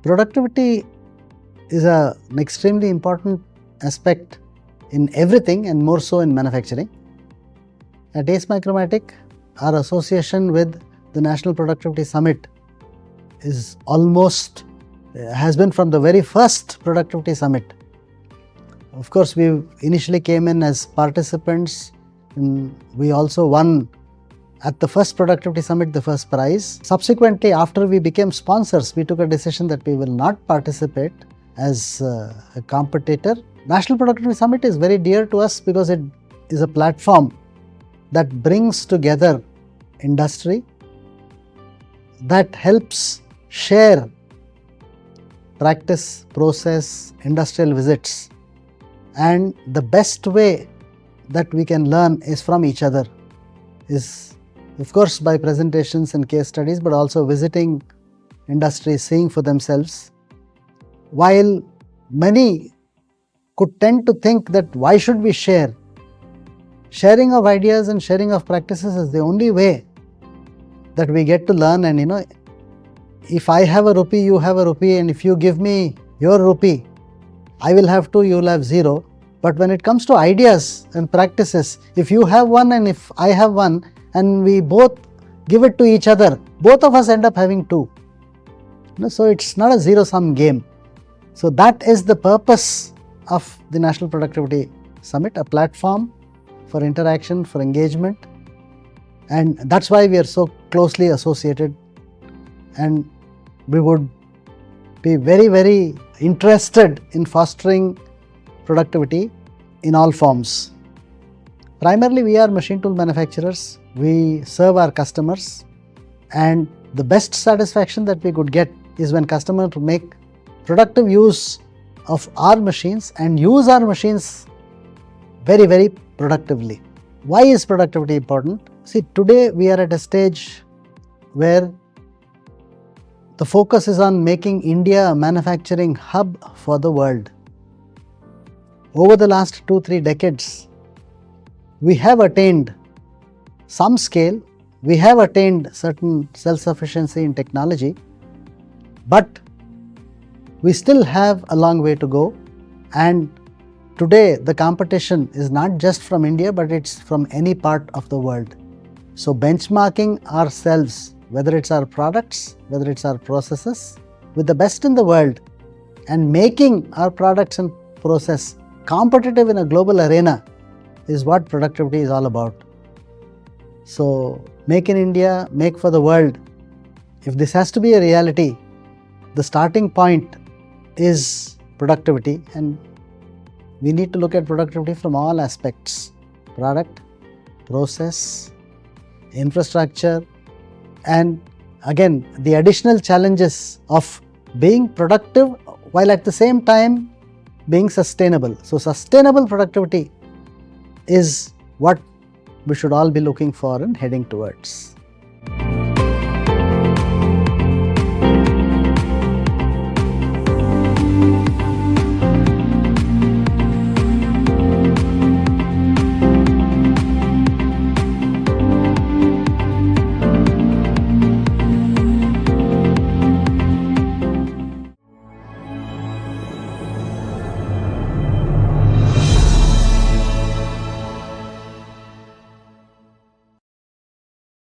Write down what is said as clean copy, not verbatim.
Productivity is an extremely important aspect in everything and more so in manufacturing. At AceMicromatic, our association with the National Productivity Summit has been from the very first Productivity Summit. Of course, we initially came in as participants, and we also won at the first Productivity Summit the first prize. Subsequently, after we became sponsors, we took a decision that we will not participate as a competitor. National Productivity Summit is very dear to us because it is a platform that brings together industry, that helps share practice, process, industrial visits, and the best way that we can learn is from each other, is of course by presentations and case studies, but also visiting industry, seeing for themselves. While many could tend to think that why should we share? Sharing of ideas and sharing of practices is the only way that we get to learn. And if I have a rupee, you have a rupee, and if you give me your rupee, I will have 2, you will have 0. But when it comes to ideas and practices, if you have one and if I have one, and we both give it to each other, both of us end up having 2. So it's not a zero-sum game. So that is the purpose of the National Productivity Summit, a platform for interaction, for engagement, and that's why we are so closely associated, and we would be very, very interested in fostering productivity in all forms. Primarily, we are machine tool manufacturers. We serve our customers, and the best satisfaction that we could get is when customers make productive use of our machines and use our machines very, very productively. Why is productivity important? See, today we are at a stage where the focus is on making India a manufacturing hub for the world. Over the last 2-3 decades, we have attained some scale, we have attained certain self-sufficiency in technology, but we still have a long way to go. And today the competition is not just from India, but it's from any part of the world. So benchmarking ourselves, whether it's our products, whether it's our processes, with the best in the world, and making our products and process competitive in a global arena is what productivity is all about. So make in India, make for the world. If this has to be a reality, the starting point is productivity, and we need to look at productivity from all aspects: product, process, infrastructure, and again the additional challenges of being productive while at the same time being sustainable. So sustainable productivity is what we should all be looking for and heading towards.